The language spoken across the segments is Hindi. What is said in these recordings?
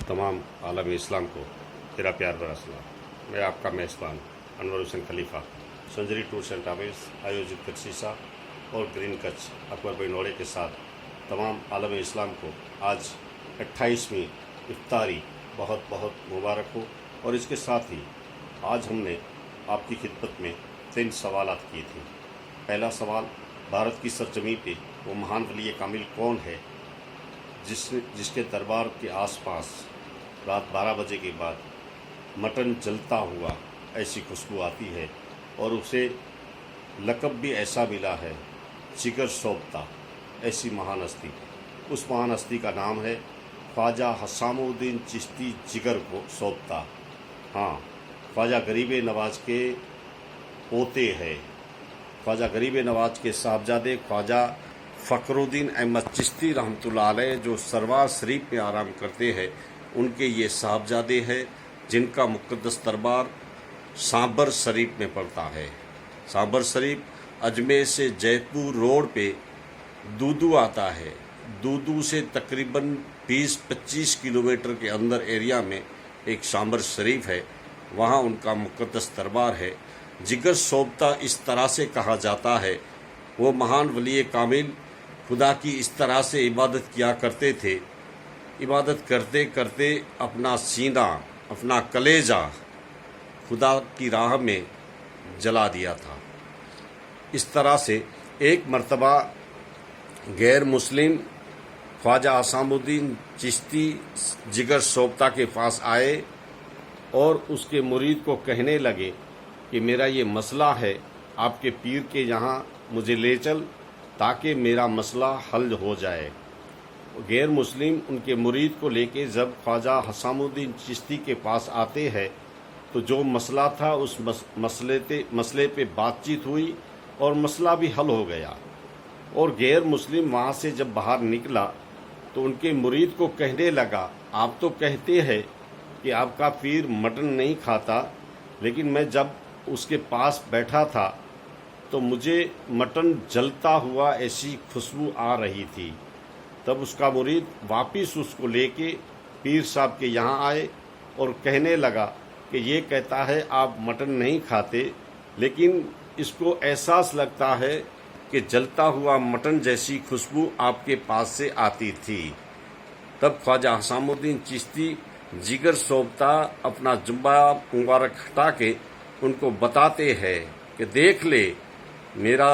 तमाम आलम इस्लाम को मेरा प्यार भरा सलाम। मैं आपका मेज़बान अनवर हुसैन खलीफा संजरी टूर्स एंड ट्रैवल्स आयोजित कच्चीसा और ग्रीन कच्छ अकबर भाई नोड़े के साथ तमाम आलम इस्लाम को आज 28वीं इफ्तारी बहुत बहुत मुबारक हो। और इसके साथ ही आज हमने आपकी खिदमत में 3 सवालात किए थे। पहला सवाल, भारत की सरजमी पे वो महान वली कामिल कौन है जिसके दरबार के आसपास रात 12 बजे के बाद मटन जलता हुआ ऐसी खुशबू आती है और उसे लक़ब भी ऐसा मिला है जिगर सोबता, ऐसी महान हस्ती। उस महान हस्ती का नाम है ख्वाजा हसामुद्दीन चिश्ती जिगर को सोबता। हाँ, ख्वाजा गरीब नवाज के पोते हैं। ख्वाजा गरीब नवाज के साहबजादे ख्वाजा फ़खरुद्दीन अहमद चिश्ती रहमतुल्लाह अलैह जो सरवार शरीफ में आराम करते हैं, उनके ये साहबजादे हैं जिनका मुक़द्दस दरबार सांबर शरीफ में पड़ता है। सांबर शरीफ अजमेर से जयपुर रोड पे दूदू आता है। दूदू से तकरीबन 20-25 किलोमीटर के अंदर एरिया में एक सांबर शरीफ है, वहाँ उनका मुक़द्दस दरबार है। जिगर सोबता इस तरह से कहा जाता है, वो महान वली कामिल खुदा की इस तरह से इबादत किया करते थे। इबादत करते करते अपना सीना, अपना कलेजा खुदा की राह में जला दिया था। इस तरह से एक मर्तबा गैर मुस्लिम ख्वाजा हसामुद्दीन चिश्ती जिगर सोबता के पास आए और उसके मुरीद को कहने लगे कि मेरा ये मसला है, आपके पीर के यहाँ मुझे ले चल ताकि मेरा मसला हल हो जाए। गैर मुस्लिम उनके मुरीद को लेके जब ख्वाजा हसामुद्दीन चिश्ती के पास आते हैं तो जो मसला था उस मसले पे बातचीत हुई और मसला भी हल हो गया। और गैर मुस्लिम वहाँ से जब बाहर निकला तो उनके मुरीद को कहने लगा, आप तो कहते हैं कि आपका पीर मटन नहीं खाता, लेकिन मैं जब उसके पास बैठा था तो मुझे मटन जलता हुआ ऐसी खुशबू आ रही थी। तब उसका मुरीद वापस उसको लेके पीर साहब के यहाँ आए और कहने लगा कि ये कहता है आप मटन नहीं खाते, लेकिन इसको एहसास लगता है कि जलता हुआ मटन जैसी खुशबू आपके पास से आती थी। तब ख्वाजा हसामुद्दीन चिश्ती जिगर सोबता अपना जुब्बा मुबारक हटा के उनको बताते हैं कि देख ले मेरा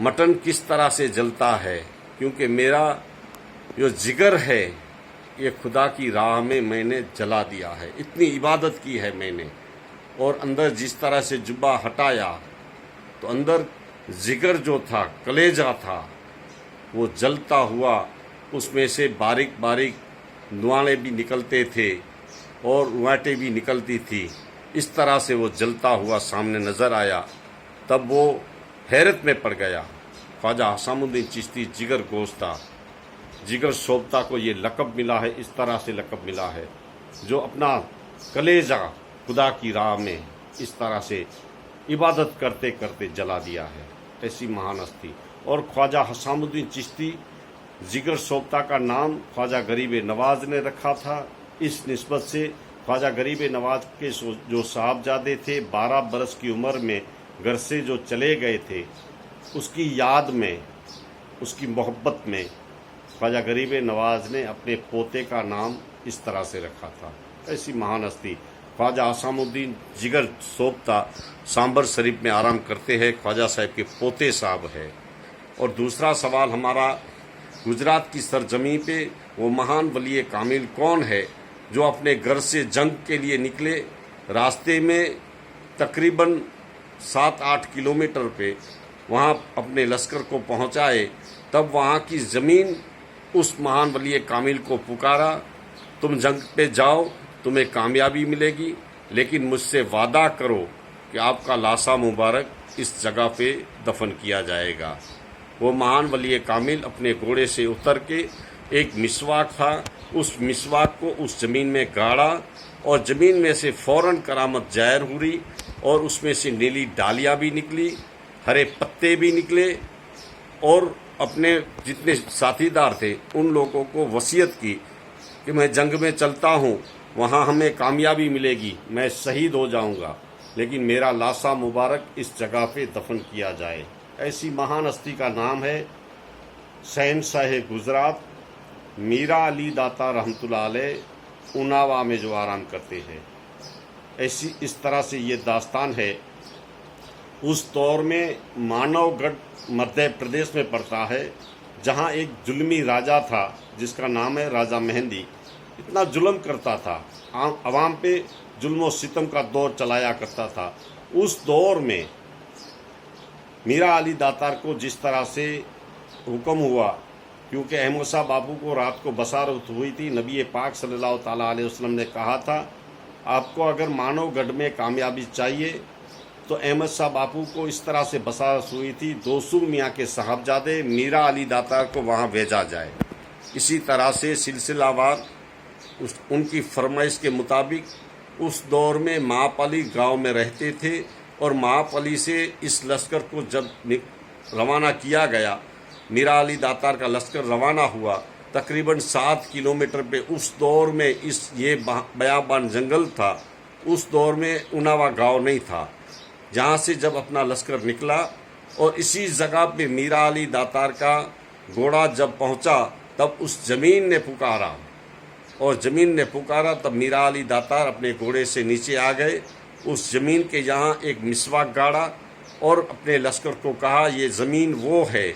मटन किस तरह से जलता है, क्योंकि मेरा जो जिगर है ये खुदा की राह में मैंने जला दिया है। इतनी इबादत की है मैंने। और अंदर जिस तरह से जुब्बा हटाया तो अंदर जिगर जो था, कलेजा था, वो जलता हुआ, उसमें से बारीक बारीक धुआं भी निकलते थे और रुआटें भी निकलती थी। इस तरह से वो जलता हुआ सामने नज़र आया। तब वो हैरत में पड़ गया। ख्वाजा हसामुद्दीन चिश्ती जिगर गोश्ता, जिगर सोबता को ये लक़ब मिला है, इस तरह से लक़ब मिला है जो अपना कलेजा खुदा की राह में इस तरह से इबादत करते करते जला दिया है। ऐसी महान हस्ती। और ख्वाजा हसामुद्दीन चिश्ती जिगर सोबता का नाम ख्वाजा गरीब नवाज ने रखा था। इस निस्बत से ख्वाजा गरीब नवाज के जो साहबजादे थे 12 बरस की उम्र में घर से जो चले गए थे, उसकी याद में, उसकी मोहब्बत में ख्वाजा गरीब नवाज ने अपने पोते का नाम इस तरह से रखा था। ऐसी महान हस्ती ख्वाजा हसामुद्दीन जिगर सोबता सांबर शरीफ में आराम करते हैं, ख्वाजा साहब के पोते साहब है। और दूसरा सवाल हमारा, गुजरात की सरजमी पे वो महान वली कामिल कौन है जो अपने घर से जंग के लिए निकले, रास्ते में तकरीबन 7-8 किलोमीटर पे वहाँ अपने लश्कर को पहुँचाए। तब वहाँ की ज़मीन उस महान वली कामिल को पुकारा, तुम जंग पे जाओ, तुम्हें कामयाबी मिलेगी, लेकिन मुझसे वादा करो कि आपका लाशा मुबारक इस जगह पे दफन किया जाएगा। वो महान वली कामिल अपने घोड़े से उतर के, एक मिसवाक था, उस मिसवाक को उस ज़मीन में गाड़ा और ज़मीन में से फ़ौरन करामत ज़ाहिर हुई और उसमें से नीली डालियाँ भी निकली, हरे पत्ते भी निकले और अपने जितने साथीदार थे उन लोगों को वसीयत की कि मैं जंग में चलता हूँ, वहाँ हमें कामयाबी मिलेगी, मैं शहीद हो जाऊँगा, लेकिन मेरा लाशा मुबारक इस जगह पे दफन किया जाए। ऐसी महान हस्ती का नाम है शहनशाह गुजरात मीरा अली दाता रहमतुल्लाह अलैह उनावा में जो आराम करते हैं। ऐसी इस तरह से ये दास्तान है। उस दौर में मानवगढ़ मध्य प्रदेश में पड़ता है, जहाँ एक जुल्मी राजा था जिसका नाम है राजा मेहंदी। इतना जुल्म करता था, आवाम पे जुल्म सितम का दौर चलाया करता था। उस दौर में मीरा अली दातार को जिस तरह से हुक्म हुआ, क्योंकि अहमद शाह बापू को रात को बसारत हुई थी, नबी पाक सल्लल्लाहु ताला अलैहि वसल्लम ने कहा था आपको अगर मानवगढ़ में कामयाबी चाहिए तो अहमद शाह बापू को इस तरह से बसारत हुई थी, दोसू मियाँ के साहबजादे मीरा अली दातार को वहाँ भेजा जाए। इसी तरह से सिलसिलावार उनकी फरमाइश के मुताबिक उस दौर में मापली गांव में रहते थे, और मापली से इस लश्कर को जब रवाना किया गया, मीरा अली दातार का लश्कर रवाना हुआ, तकरीबन 7 किलोमीटर पे उस दौर में ये बयाबान जंगल था। उस दौर में उनावा गांव नहीं था, जहाँ से जब अपना लश्कर निकला, और इसी जगह पे मीरा अली दातार का घोड़ा जब पहुँचा तब उस ज़मीन ने पुकारा, और ज़मीन ने पुकारा तब मीरा अली दातार अपने घोड़े से नीचे आ गए। उस ज़मीन के यहाँ एक मिसवाक गाड़ा और अपने लश्कर को कहा ये ज़मीन वो है,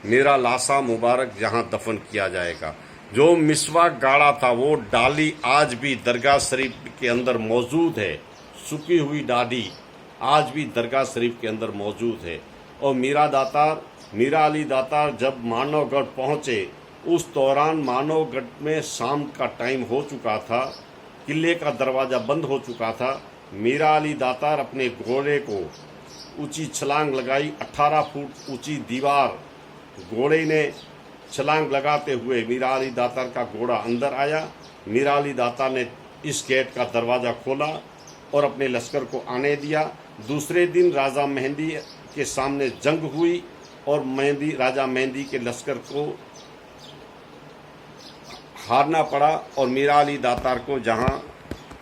मेरा लाशा मुबारक जहाँ दफन किया जाएगा। जो मिसवाक गाड़ा था वो डाली आज भी दरगाह शरीफ के अंदर मौजूद है, सूखी हुई डाली आज भी दरगाह शरीफ के अंदर मौजूद है। और मीरा अली दातार जब मानवगढ़ पहुँचे, उस दौरान मानवगढ़ में शाम का टाइम हो चुका था, किले का दरवाज़ा बंद हो चुका था। मीरा अली दातार अपने घोड़े को ऊंची छलांग लगाई, 18 फुट ऊंची दीवार घोड़े ने छलांग लगाते हुए मीरा अली दातार का घोड़ा अंदर आया। मीरा अली दातार ने इस गेट का दरवाज़ा खोला और अपने लश्कर को आने दिया। दूसरे दिन राजा मेहंदी के सामने जंग हुई और राजा मेहंदी के लश्कर को हारना पड़ा, और मीरा अली दातार को जहां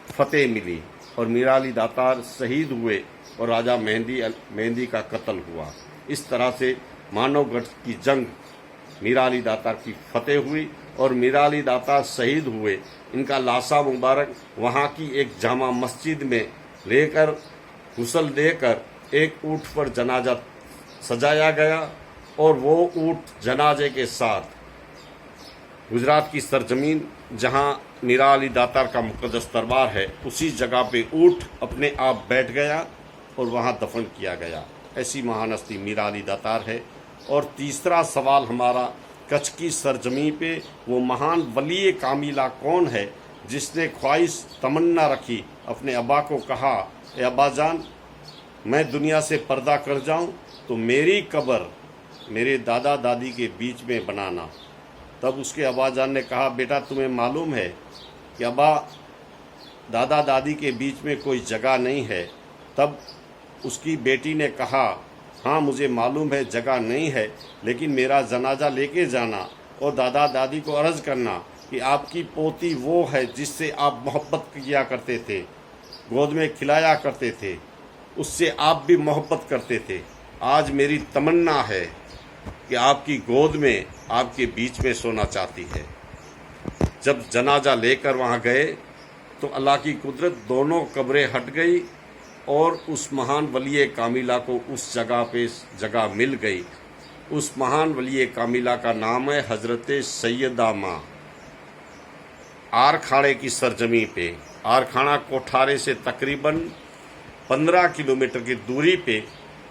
फतेह मिली और मीरा अली दातार शहीद हुए और राजा मेहंदी का कत्ल हुआ। इस तरह से मानवगढ़ की जंग मीरा अली दातार की फतेह हुई और मीरा अली दातार शहीद हुए। इनका लाशा मुबारक वहाँ की एक जामा मस्जिद में लेकर गुस्ल देकर एक ऊँट पर जनाजा सजाया गया, और वो ऊँट जनाजे के साथ गुजरात की सरजमीन जहाँ मीरा अली दातार का मुक़द्दस दरबार है, उसी जगह पे ऊँट अपने आप बैठ गया और वहाँ दफन किया गया। ऐसी महान हस्ती मीरा अली दातार है। और तीसरा सवाल हमारा, कच्छ की सरजमी पे वो महान वली कामिला कौन है जिसने ख्वाहिश तमन्ना रखी, अपने अब्बा को कहा ए अब्बा जान मैं दुनिया से पर्दा कर जाऊं तो मेरी कब्र मेरे दादा दादी के बीच में बनाना। तब उसके अब्बा जान ने कहा बेटा तुम्हें मालूम है कि अब्बा दादा दादी के बीच में कोई जगह नहीं है। तब उसकी बेटी ने कहा हाँ मुझे मालूम है जगह नहीं है, लेकिन मेरा जनाजा लेके जाना और दादा दादी को अर्ज़ करना कि आपकी पोती वो है जिससे आप मोहब्बत किया करते थे, गोद में खिलाया करते थे, उससे आप भी मोहब्बत करते थे। आज मेरी तमन्ना है कि आपकी गोद में आपके बीच में सोना चाहती है। जब जनाजा लेकर वहाँ गए तो अल्लाह की कुदरत दोनों कब्रें हट गई और उस महान वली कामिला को उस जगह पे जगह मिल गई। उस महान वली कामिला का नाम है हज़रत सैयदा माँ। आरखाड़े की सरजमी पे, आरखाना कोठारे से तकरीबन 15 किलोमीटर की दूरी पे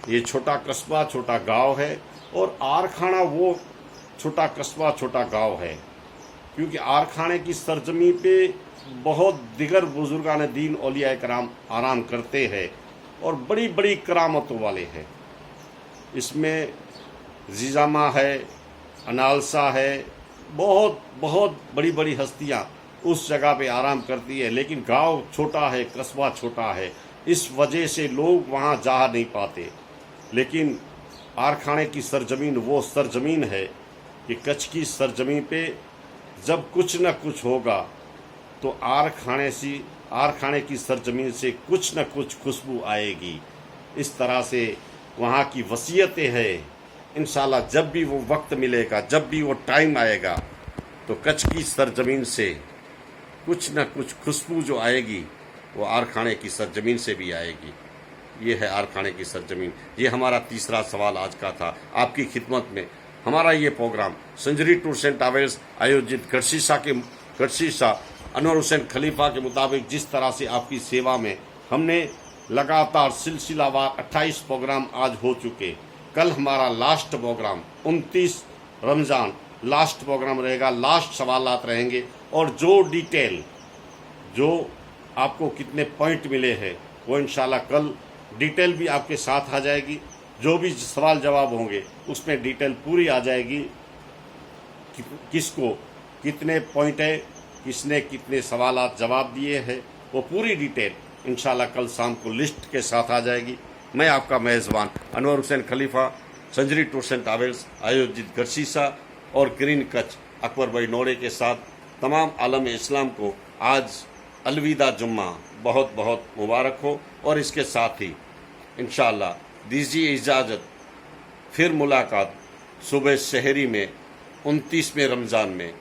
ये छोटा कस्बा, छोटा गांव है। और आरखाना वो छोटा कस्बा, छोटा गांव है क्योंकि आरखाने की सरजमी पे बहुत दिगर बुजुर्गान दीन औलिया कराम आराम करते हैं और बड़ी बड़ी करामतों वाले हैं। इसमें जीजामा है, अनालसा है, बहुत बहुत बड़ी बड़ी हस्तियां उस जगह पे आराम करती है। लेकिन गांव छोटा है, कस्बा छोटा है, इस वजह से लोग वहां जा नहीं पाते। लेकिन आरखाने की सरजमीन वो सरजमीन है कि कच्छ की सरजमीन पे जब कुछ न कुछ होगा तो आर खाने की सरजमीन से कुछ न कुछ खुशबू आएगी। इस तरह से वहाँ की वसीयतें हैं। इंशाल्लाह जब भी वो वक्त मिलेगा, जब भी वो टाइम आएगा, तो कच्छ की सरजमीन से कुछ न कुछ खुशबू जो आएगी वो आर खाने की सरजमीन से भी आएगी। ये है आर खाने की सरजमीन। ये हमारा तीसरा सवाल आज का था आपकी खिदमत में। हमारा ये programme Sanjari tours and travels आयोजित गढ़शीसा अनवर हुसैन खलीफा के मुताबिक जिस तरह से आपकी सेवा में हमने लगातार सिलसिलावार 28 प्रोग्राम आज हो चुके। कल हमारा last programme 29 Ramzan last programme रहेगा, लास्ट सवालात रहेंगे और जो डिटेल जो आपको कितने पॉइंट मिले हैं वो इंशाल्लाह कल डिटेल भी आपके साथ आ जाएगी। जो भी सवाल जवाब होंगे उसमें डिटेल पूरी आ जाएगी, किसको कितने पॉइंट है, किसने कितने सवालात जवाब दिए हैं, वो पूरी डिटेल इंशाल्लाह कल शाम को लिस्ट के साथ आ जाएगी। मैं आपका मेज़बान अनवर हुसैन खलीफा, संजरी टूर्स एंड ट्रैवल्स आयोजित गढ़शीसा और ग्रीन कच्छ अकबर भाई नोड़े के साथ तमाम आलम इस्लाम को आज अलविदा जुम्मा बहुत बहुत मुबारक हो। और इसके साथ ही इंशाअल्लाह दीजिए इजाज़त, फिर मुलाकात सुबह शहरी में 29वें रमज़ान में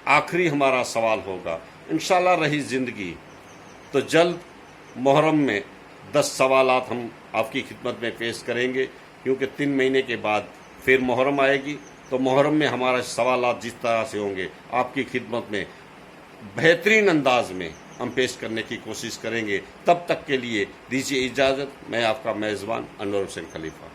आखिरी हमारा सवाल होगा। इंशाअल्लाह रही ज़िंदगी तो जल्द मुहर्रम में 10 सवालात हम आपकी खिदमत में पेश करेंगे, क्योंकि 3 महीने के बाद फिर मुहर्रम आएगी। तो मुहर्रम में हमारे सवालात जिस तरह से होंगे आपकी खिदमत में बेहतरीन अंदाज में हम पेश करने की कोशिश करेंगे। तब तक के लिए दीजिए इजाज़त। मैं आपका मेज़बान अनवर हुसैन खलीफा।